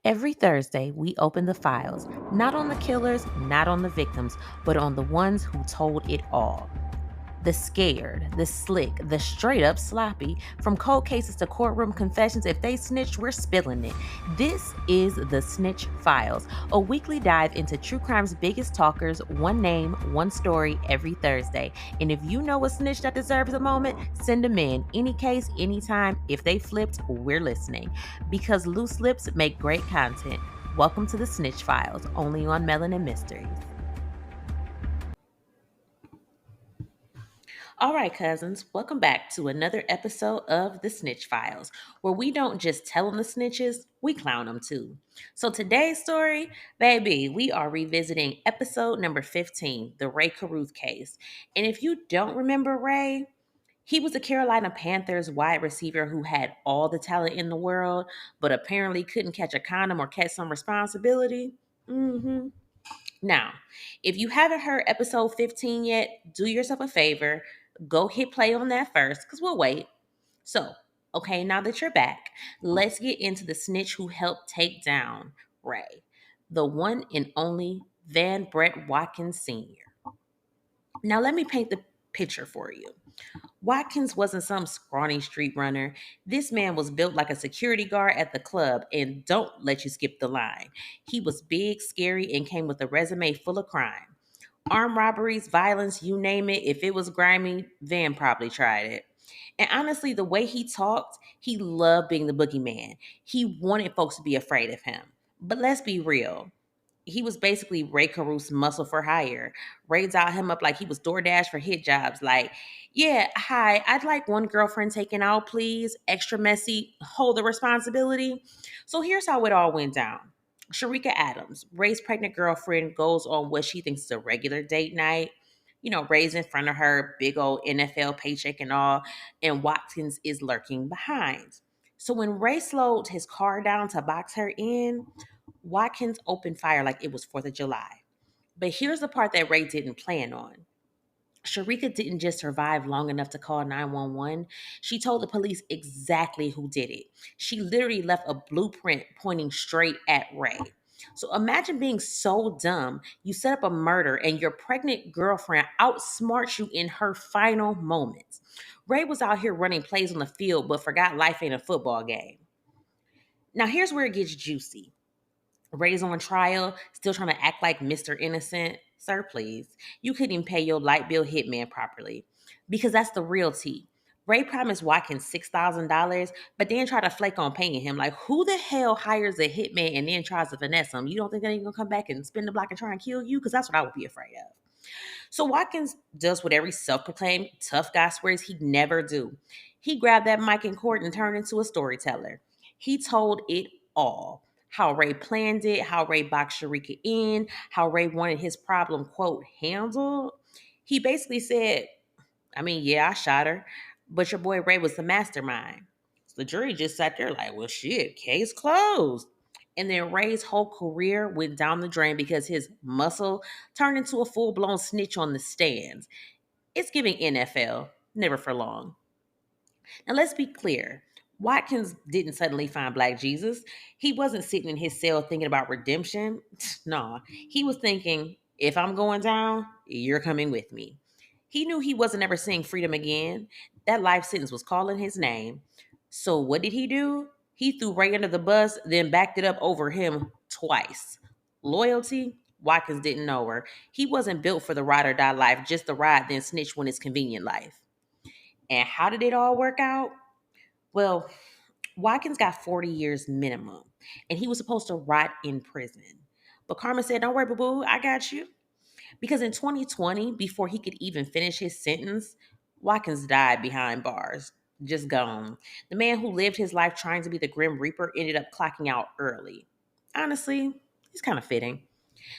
Every Thursday, we open the files, not on the killers, not on the victims, but on the ones who told it all. The scared, the slick, the straight up sloppy. From cold cases to courtroom confessions, if they snitched, we're spilling it. This is the Snitch Files, a weekly dive into true crime's biggest talkers, one name, one story, every Thursday. And if you know a snitch that deserves a moment, send them in. Any case, anytime. If they flipped, we're listening. Because loose lips make great content. Welcome to the Snitch Files, only on Melanin Mysteries. All right, cousins, welcome back to another episode of the Snitch Files, where we don't just tell them the snitches, we clown them too. So today's story, baby, we are revisiting episode number 15, the Rae Carruth case. And if you don't remember Rae, he was the Carolina Panthers wide receiver who had all the talent in the world, but apparently couldn't catch a condom or catch some responsibility. Now, if you haven't heard episode 15 yet, do yourself a favor. Go hit play on that first, because we'll wait. So, okay, now that you're back, let's get into the snitch who helped take down Rae, the one and only Brett Watkins Sr. Now, let me paint the picture for you. Watkins wasn't some scrawny street runner. This man was built like a security guard at the club, and don't let you skip the line. He was big, scary, and came with a resume full of crime. Armed robberies, violence, you name it. If it was grimy, Van probably tried it. And honestly, the way he talked, he loved being the boogeyman. He wanted folks to be afraid of him. But let's be real. He was basically Rae Carruth's muscle for hire. Ray dialed him up like he was DoorDash for hit jobs. Like, yeah, hi, I'd like one girlfriend taken out, please. Extra messy, hold the responsibility. So here's how it all went down. Cherica Adams, Ray's pregnant girlfriend, goes on what she thinks is a regular date night. You know, Ray's in front of her, big old NFL paycheck and all, and Watkins is lurking behind. So when Ray slowed his car down to box her in, Watkins opened fire like it was 4th of July. But here's the part that Ray didn't plan on. Cherica didn't just survive long enough to call 911. She told the police exactly who did it. She literally left a blueprint pointing straight at Ray. So imagine being so dumb, you set up a murder and your pregnant girlfriend outsmarts you in her final moments. Ray was out here running plays on the field, but forgot life ain't a football game. Now, here's where it gets juicy. Ray's on trial, still trying to act like Mr. Innocent. Sir, please. You couldn't even pay your light bill hitman properly. Because that's the real tea. Ray promised Watkins $6,000, but then tried to flake on paying him. Like, who the hell hires a hitman and then tries to finesse him? You don't think they're going to come back and spin the block and try and kill you? Because that's what I would be afraid of. So Watkins does what every self-proclaimed tough guy swears he'd never do. He grabbed that mic in court and turned into a storyteller. He told it all. How Ray planned it, how Ray boxed Cherica in, how Ray wanted his problem, quote, handled. He basically said, I mean, yeah, I shot her, but your boy Ray was the mastermind. So the jury just sat there like, well, shit, case closed. And then Ray's whole career went down the drain because his muscle turned into a full blown snitch on the stands. It's giving NFL, never for long. Now, let's be clear. Watkins didn't suddenly find Black Jesus. He wasn't sitting in his cell thinking about redemption. No, he was thinking, if I'm going down, you're coming with me. He knew he wasn't ever seeing freedom again. That life sentence was calling his name. So, what did he do? He threw Ray under the bus, then backed it up over him twice. Loyalty? Watkins didn't know her. He wasn't built for the ride or die life, just the ride, then snitch when it's convenient life. And how did it all work out? Well, Watkins got 40 years minimum, and he was supposed to rot in prison. But Carmen said, don't worry, boo boo, I got you. Because in 2020, before he could even finish his sentence, Watkins died behind bars, just gone. The man who lived his life trying to be the Grim Reaper ended up clocking out early. Honestly, it's kind of fitting.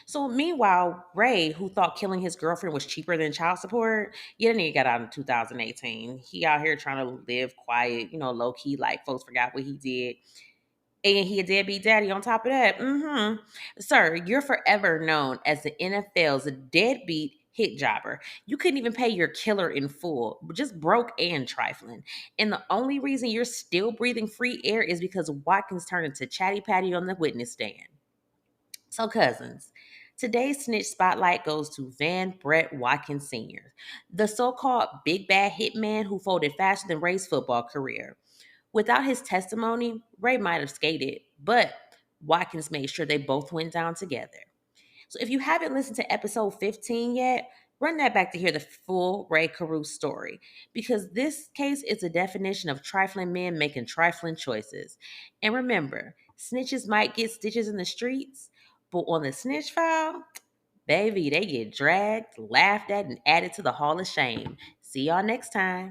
So meanwhile, Ray, who thought killing his girlfriend was cheaper than child support, yeah, that nigga got out in 2018. He out here trying to live quiet, low key, like folks forgot what he did. And he a deadbeat daddy on top of that. Sir, you're forever known as the NFL's deadbeat hit jobber. You couldn't even pay your killer in full, just broke and trifling. And the only reason you're still breathing free air is because Watkins turned into Chatty Patty on the witness stand. So, cousins, today's snitch spotlight goes to Brett Watkins Sr., the so called big bad hitman who folded faster than Ray's football career. Without his testimony, Ray might have skated, but Watkins made sure they both went down together. So if you haven't listened to episode 15 yet, run that back to hear the full Rae Carruth story, because this case is a definition of trifling men making trifling choices. And remember, snitches might get stitches in the streets, but on the snitch file, baby, they get dragged, laughed at, and added to the hall of shame. See y'all next time.